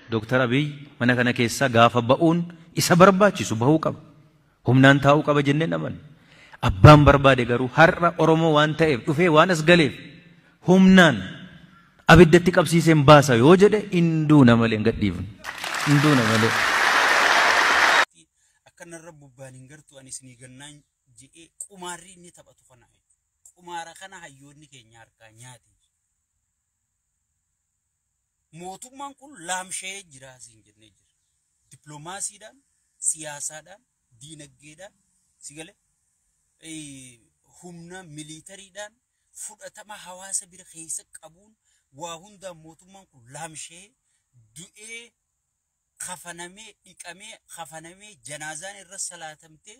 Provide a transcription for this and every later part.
Dr. Abiy mana kana keessa gaafa ba'uun isa barbaachisu bahuu qaba. Humnaan taa'uu qaba jennee naman. Abbaan barbaade garuu har'a Oromoo waan ta'eef dhufee waan as galeef humnaan abiddatti qabsiiseen baasa yoo jedhe hinduuna malee hin gadhiifnu. Hinduuna malee. Akkanarra bobbaan hin gartuu ani isinii gannaan jedhee qumaarri inni taphatu kana. Qumaara kana hayyoonni keenya harkaa nyaate. Mootummaan kun laamshee jira siin jennee jira. Dippiloomaasiidhaan, siyaasaadhaan, diinagdeedhaan, sigale humna miliitariidhaan fudhatama hawaasa bira keessa qabuun waa hundaan mootummaan kun laamshee du'ee kafanamee dhiqamee kafanamee janaazaan irra salaatamtee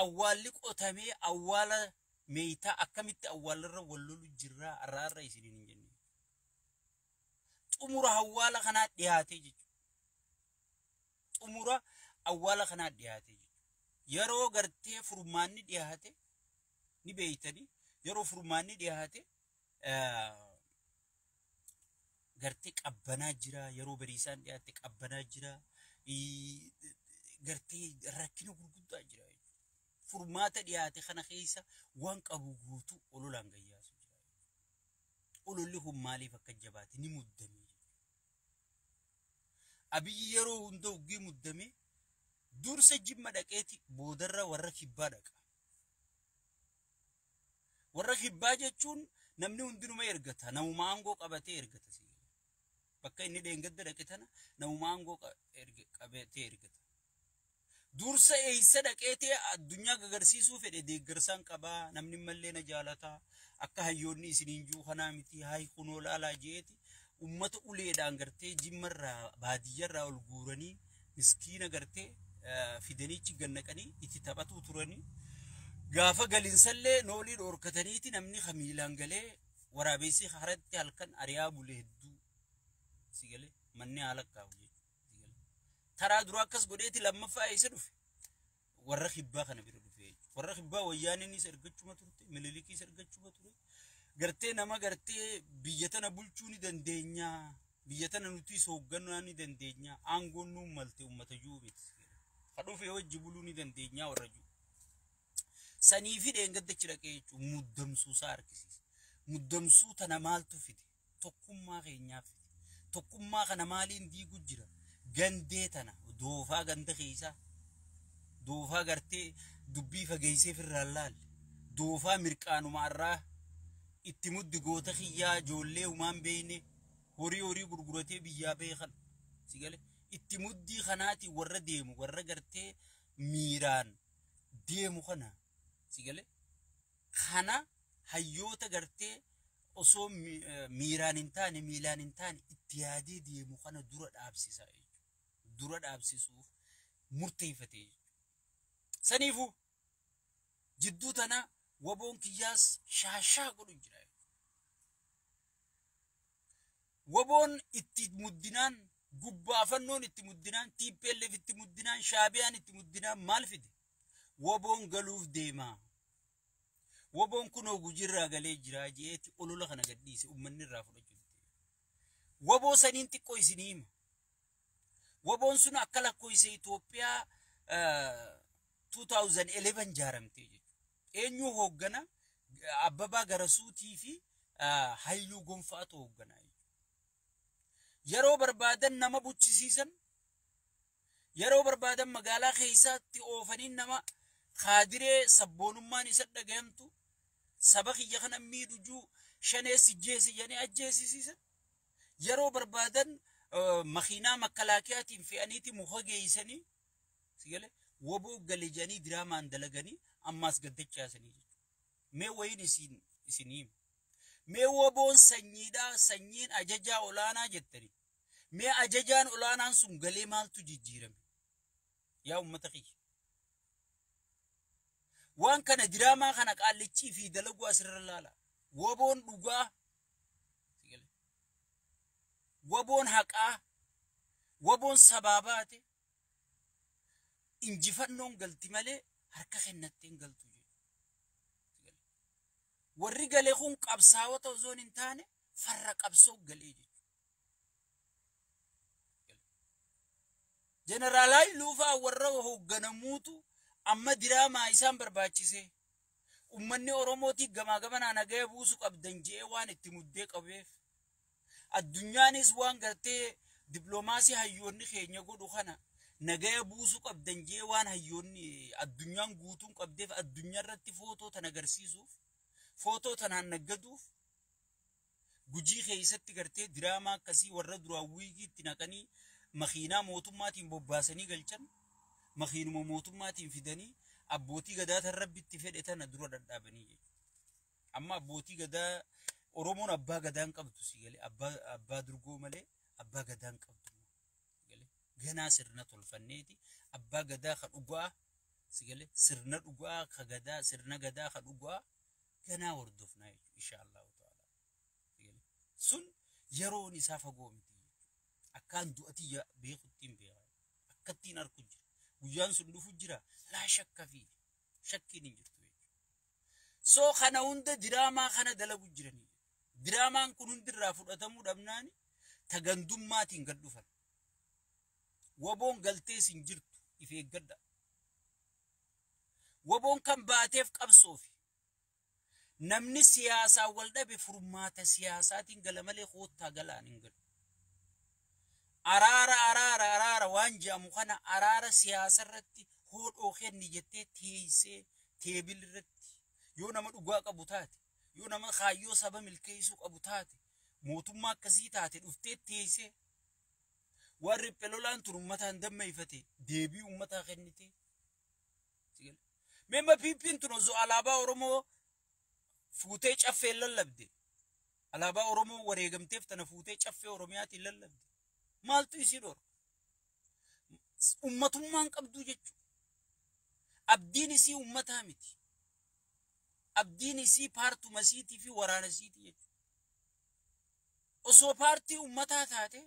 awwaalli qotamee awwaala meeytaa akkamitti awwaalarra wallolu jirraa arraarra isiniin hin jenne. Xumura awwaala kanaa dhiyaatee jechuudha. Xumura awwaala kanaa dhiyaatee jechuudha. Yeroo gartee furmaanni dhiyaate ni beeytanii yeroo furmaanni dhiyaate gartee qabbanaa jira yeroo bariisaan dhiyaate qabbanaa jira gartee rakkina gurguddaa jira. Furmaata dhiyaate kana keessa waan qabu guutuu ololaan gayyaasu jira. Ololli kun maaliif akka jabaate ni muddame. Abiyyi yeroo hunda uggii muddame dursa jimma dhaqeeti boodarra warra kibbaa dhaqa. Warra kibbaa jechuun namni hundinuma ergata namuma aangoo qabatee ergata. Bakka inni dheengadda dhaqe tana namuma aangoo qabatee ergata. Dursa eessa dhaqeetee addunyaa gagarsiisuu fedhe deeggarsaan qabaa namni mallee na jaalataa akka hayyoonni isiniin juu kanaa miti hayi kunoo laalaa jeeti ummata uleedhaan gartee jimmarraa baadiyyarraa ol guuranii miskiina gartee fidaniichi gannaqanii itti taphatuu turanii gaafa galinsallee noolii dhoorkataniiti namni khamiilaan galee waraabessi haratti halkan ariyaa bulee hedduu sigale manni haala qabu. Taraa dura akkas godheeti lammaffaa isa dhufe warra kibbaa kana bira dhufe warra kibbaa wayyaaniinis ergachuma turte Minilikiis ergachuma ture gartee nama gartee biyya tana bulchuu ni dandeenya biyya tana nuti hooggannuu ni dandeenya aangoon nu malte ummata juubeti kadhufe wajji buluu ni dandeenya warra juu sanii fi dheengaddachi dhaqee jechuun muddamsuu isaa argisiisa. Muddamsuu tana maaltu fide tokkummaa keenyaaf fide tokkummaa kana maaliin diigu jira. Gandee tana doofaa ganda keessa doofaa gartee dubbii fageessee firraan laalle doofaa mirqaanuma irraa itti muddi goota kiyyaa ijoollee humaan beeyne horii gurguratee biyyaa beekan sigale itti muddii kanaati warra deemu warra gartee miiraan deemu kana sigale kana hayyoota gartee osoo miiraan hin taane miilaan hin taane itti yaadee deemu kana dura dhaabsisa. Dura dhaabsisuuf murteeffatee saniifu jidduu tana waboon kiyyaas shaashaa godhu jira. Waboon itti muddinaan gubbaafannoon itti muddinaan TPLF itti muddinaan shaabiyaan itti muddinaan maal fide waboon galuuf deemaa. Waboon kunoo gujirraa galee jira jeeti olola kana gadhiise uummanni irraa fudhachuu. Waboo saniin xiqqoo isinii hima. Waboon sun akka lakkoofsa Itoophiyaa 2011 jaaramtee jechuudha. Eenyu hooggana Abbabaa Garasuutii fi Hayyuu Gonfaatu hooggana. Yeroo barbaadan nama buchisiisan yeroo barbaadan magaalaa keessatti oofanii nama khaadiree sabboonummaan isa dhagahamtu saba kiyya kana miidhujuu shanee sijjeesi janii ajjeesisiisan yeroo barbaadan makiinaa makalaakiyaatiin fe'aniiti muka geessanii sigale waboo galejanii diraamaan dalaganii ammaas gaddachaasanii jechuudha. Mee wayin isinii mee waboon sanyiidhaa sanyiin ajajaa olaanaa jettanii mee ajajaan olaanaan sun galee maaltu jijjiirame yaa ummata kiyya. Waan kana diraamaa kana qaallichii fi dalaguu asirra laala. Waboon dhugaa waboon haqaa waboon sabaabaate injifannoon galti malee harka kennatteen galtu jechuudha. Warri galee kun qabsaa'ota osoo hin taane farra qabsoo galee jechuudha. Jeneraalaa luufaa warra hoogganamuutu amma diraamaa isaan barbaachise. Ummanni Oromooti gamaa gamanaa nagaya buusu qabdan jee waan itti muddee qabeef. Addunyaanis waan gartee dipiloomaasii hayyoonni keenya godhu kana nagaya buusu qabdan jee waan hayyoonni addunyaan guutuun qabdeef addunyaa irratti footoo tan agarsiisuuf footoo tanaan naggaduuf gujii keessatti gartee diraamaa akkasii warra duraan wiigiitti naqanii makiinaa mootummaatiin bobbaasanii galchan makiinuma mootummaatiin fidanii abbootii gadaa tan rabbitti fedhe tana dura dadhaabanii jechuudha. Amma abbootii gadaa Oromoon abbaa gadaan qabdu si galee abbaa durgoo malee abbaa gadaan qabdu galee ganaa sirna tolfanneeti abbaa gadaa ka dhugaa si galee sirna dhugaa ka gadaa sirna gadaa ka dhugaa ganaa hordofnaa jechuudha inshaallah ta'ala galee sun yeroon isaa fagoo miti akkaan du'atii beekuttiin beekaa akkattiin arku jira guyyaan sun dhufu jira laa shakka fi shakkiin hin jirtu jechuudha. So kana hunda diraamaa kana dalagu jiranii diraamaan kun hundirraa fudhatamuu dhabnaani tagandummaatiin gad dhufan. Waboon galtees hin jirtu if eeggadha. Waboon kan baateef qabsoofi namni siyaasaa wal dhabe furmaata siyaasaatiin gala malee koottaa galaan hin galu. Araara waan jedhamu kana araara siyaasa irratti hodhoo kenni jettee teessee teebil irratti yoo nama dhugaa qabu taate yoo nama kaayyoo saba milkeessuu qabu taate mootummaa akkasii taate dhuftee teessee warri pelolaan tun uummataan dammeeffate deebii uummataa kennite. Memba piippiin tun osoo alaabaa Oromoo fuutee caffee lallabde alaabaa Oromoo wareegamteef tana fuutee caffee Oromiyaatiin lallabde. Maaltu isii dhor ummatummaan qabdu jechuudha. Abdiin isii ummataa miti. Abdiin isii paartuma siitii fi waraana siitii jechuudha. Osoo paartii ummataa taate,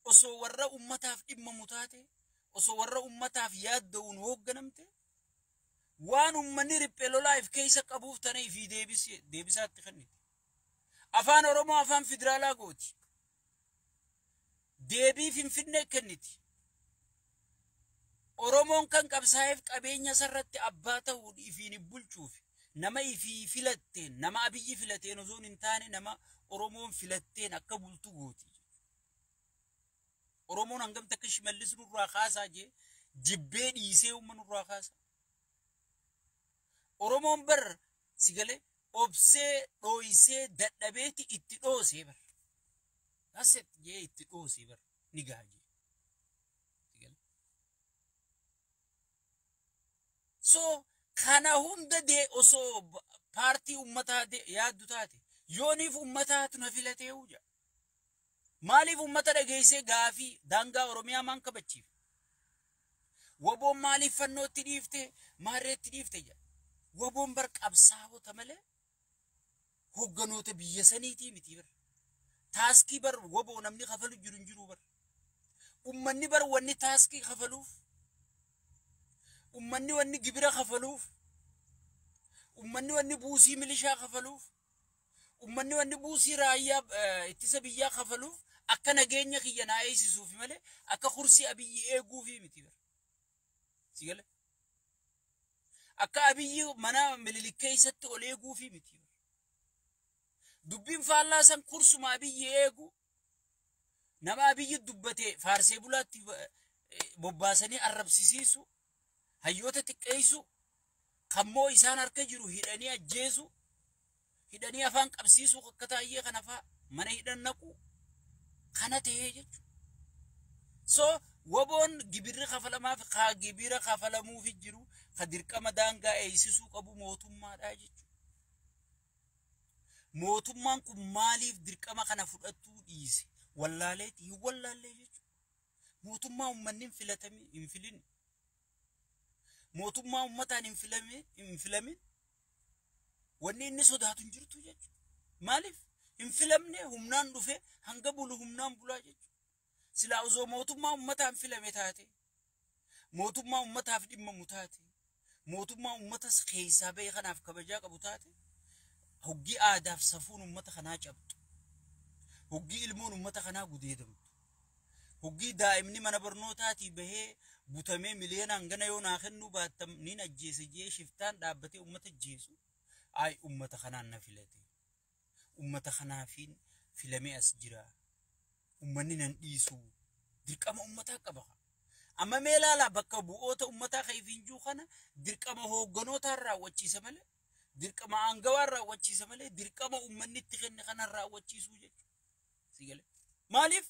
osoo warra ummataaf dhimmamu taate, osoo warra ummataaf yaadda'uun hoogganamte, waan ummanni riphee lolaaf keessa qabuuf tana ifii deebisaatti kennite. Afaan Oromoo afaan federaalaa gooti. Deebii Finfinnee kenniti. Oromoon kan qabsaa'eef qabeenya sarratti abbaa ta'uu ifiin bulchuuf nama ifii filatteen nama abiyyi filateen osoo hin taane nama Oromoon filatteen akka bultu gooti. Oromoon hangam takka Shimallis nurraa kaasaa jee jibbee dhiisee uummanni nurraa kaasa. Oromoon bar si galee obsee dhooysee dadhabeeti itti dhoosee bar. Aset jee itti dhoosee bar ni gaajee. So kana hunda de osoo paartii ummataa yaaddu taate yooniif ummataatu na filatee uja. Maaliif ummata dhageessee gaafii daangaa Oromiyaa maan kabachiif? Waboon maaliif fannootti dhiifte maarreetti dhiifte jedha. Waboon bar qabsaa'ota malee hoogganoota biyya saniitii miti bar. Taaskii bar waboo namni kafalu jiru bar. Ummanni bar wanni taaskii kafaluuf. Ummanni wanni gibira kafaluuf. Ummanni wanni buusii milishaa kafaluuf. Ummanni wanni buusii raayyaa ittisa biyyaa kafaluuf akka nageenya kiyya naa eegsisuuf malee akka kursii abiyyi eeguufi miti bar. Sigale. Akka abiyyi mana mililikkeessatti ol eeguufi miti bar. Dubbiin faallaa san kursuma abiyyi eegu nama abiyyi dubbate faarsee bulaatti bobbaasanii arrabsisiisu hayyoota xiqqeessu kammoo isaan harka jiru hidhanii ajjeesu hidhanii afaan qabsiisu akka taayyee kana faa mana hidhan naqu kana ta'ee jechuudha. So waboon gibirri kafalamaaf kaa gibira kafalamuuf jiru ka dirqama daangaa eegsisuu qabu mootummaadha jechuudha. Mootummaan kun maaliif dirqama kana fudhattuu dhiise? Wallaaleeti hin wallaallee jechuudha. Mootummaa uummanni hin filin. Mootummaa uummataan hin filamin. Wanni inni sodaatu hin jirtu jechuudha. Maaliif? Hin filamne humnaan dhufe hanga bulu humnaan bulaa jechuudha. Silaa osoo mootummaa uummataan filame taate, mootummaa uummataaf dhimmamu taate, mootummaa uummatas keessaa ba'e kanaaf kabajaa qabu taate, hoggi aadaaf safuun ummata kanaa cabtu. Hoggi ilmoon ummata kanaa gudeedamtu. Hogii daa'imni mana barnootaatii bahee butamee miliyoona hangana yoo naa kennu baattam niin ajjeese jee shiftaan dhaabbatee ummata ajjeesu. Ay ummata kanaan na filate. Ummata kanaafiin filamee as jira. Ummanni nan dhiisu. Dirqama ummataa qaba. Amma mee ilaalaa bakka bu'oota ummataa kayfiinjuu kana dirqama hoogganoota raawwachiisa malee. Dirqama aangawaa raawwachiisa malee. Dirqama ummanni itti kenne kana raawwachiisuu jechuudha. Sigale. Maaliif?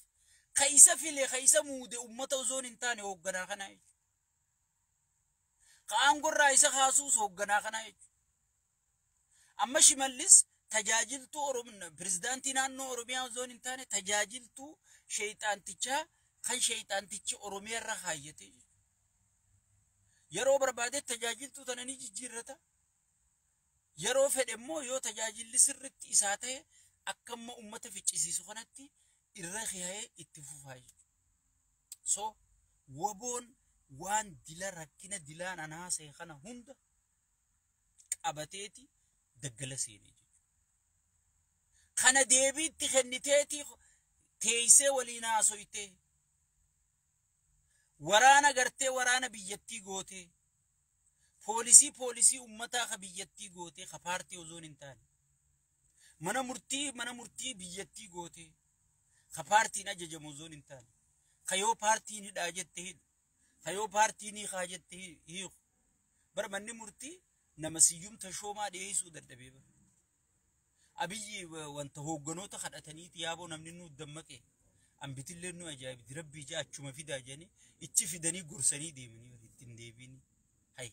Kaisa file kaisa muude ummata osoon hin taane hoogganaa kanaa jechuudha. Kaangorraa isa kaasuus hoogganaa kanaa jechuudha. Amma Shimallis tajaajiltuu Oromiyaa pirezidaantii naannoo Oromiyaa osoon hin taane tajaajiltuu sheexaantichaa kan sheexaantichi Oromiyaa irra kaayyate jechuudha. Yeroo barbaade tajaajiltuu tana ni jijjiirrata. Yeroo fedhe immoo yoo tajaajilli sirriitti isaa ta'e akkamma ummata ficcisiisu kanatti irra khiyaaye itti fufaa jechuudha. So woboon waan dila rakkina dilaan anaasee kana hunda qabateeti daggala seenee jechuudha. Kana deebiitti kenniteeti teessee waliin haasoytee waraana gartee waraana biyyattii gootee poolisii ummataa ka biyyattii gootee ka paartii osoon hin taane mana murtii biyyattii gootee ka paartiin ajajamu osoon hin taane ka yoo paartiin hidhaa jette hidhu ka yoo paartiin hiikaa jette hiiku bara manni murtii nama siyyumta shoomaa dhiyeessuu dadhabee bara. Abiyyi wanta hoogganoota kadhataniiti yaaboo namni nu dammaqe ambitillee nu ajaa'ibti rabbii ija achuma fidaa jedhanii ichi fidanii gorsanii deemanii ittiin deebiin hay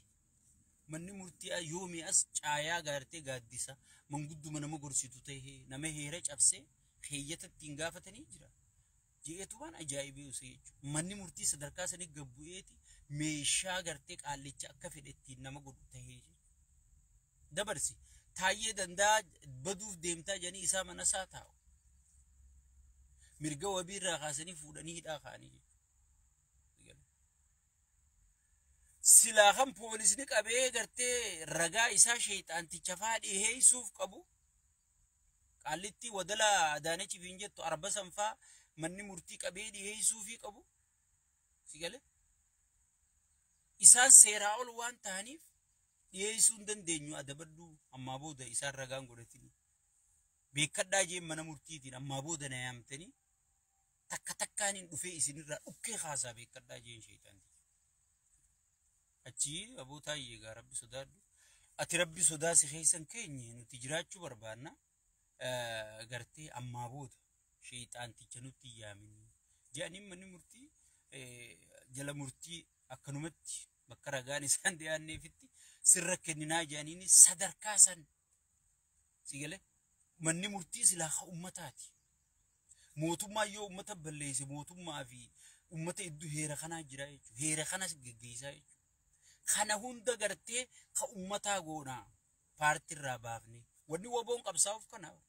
manni murtii yoomii as caayaa gaartee gaaddisa mangudduma nama gorsitu ta'e nama heera cabsee keeyyata ittiin gaafatanii jira. Jeetu waan ajaa'ibee usee jechuudha. Manni murtii sadarkaa sanii gabbu'eeti meeshaa gartee qaallicha akka fedhe ittiin nama godhu ta'ee dabarsi taayyee danda'a baduuf deemtaa jedhanii isaa mana isaa taa'u. Mirga wabii irraa kaasanii fuudhanii hidhaa kaa'anii jechuudha. Silaa kan poolisni qabee gartee ragaa isaa sheexaanticha fa'aa dhiheessuuf qabu. Qaallitti wadala Adaanechi fiin jettu arba sanfaa manni murtii qabee dhiheessuufii qabu. Sigale. Isaan seeraa ol waan ta'aniif dhiheessuu hin dandeenyu adabaddu ammaa booda isaan ragaan godhatanii. Beekadhaa jeen mana murtiitiin ammaa booda na yaamtanii takka takkaaniin dhufee isinirraa dhukkee kaasaa beekadhaa jeen sheexaanti. Achi abootaa eegaa rabbi sodaadhu. Ati rabbi sodaa si keessan keenye nuti jiraachuu barbaanna. Gartee ammaa booda sheexaanticha nutti yaamin. Jedhanii manni murtii jala murtii akkanumatti bakka ragaan isaan dhiyaanneefitti sirra kenninaa jedhanii sadarkaa san sigale manni murtii silaa haa ummataati. Mootummaa yoo ummata balleesse mootummaa fi ummata iddoo heera kanaa jira jechuudha. Heera kanas geggeessaa jechuudha. Kana hunda gartee ka ummataa goonaa paartii irraa baafne wanni woboon qabsaa'uuf kanaaf.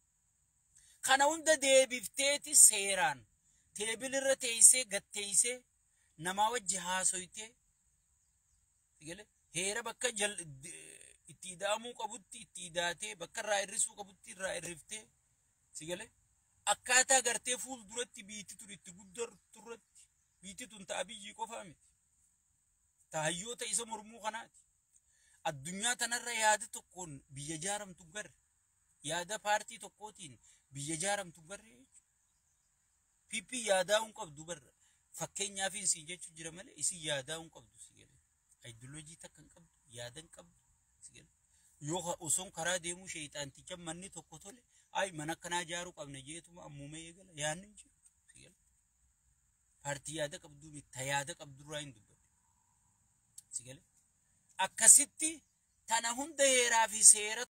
Kana hunda deebifteeti seeraan teebilirra teessee gatteessee namaa wajji haasoytee heera bakka itti ida'amuu qabutti itti idaatee bakka irraa hir'isuu qabutti irraa hir'iftee sigale akkaataa gartee fuul duratti biitti tun itti guddartu irratti biitti tun ta'a biyyii qofaa miti. Tahayyoota isa mormuu kanaati. Addunyaa tanarra yaada tokkoon biyya jaaramtu garre yaada paartii tokkootiin biyya jaaramtu garre jechuudha. Piipii yaadaa hin qabdu barra fakkeenyaaf isin jechuun jira malee isin yaadaa hin qabdu sigale. Ideoloojii takka hin qabdu yaada hin qabdu sigale. Yoo osoon karaa deemuu sheexaanticha manni tokko tole ay mana akkanaa jaaruu qabna jeetuma ammuma eegala yaadni hin jiru sigale. Paartii yaada qabdu miti yaada qabdurraa hin dubbatu sigale. Akkasitti tana hunda heeraa fi seera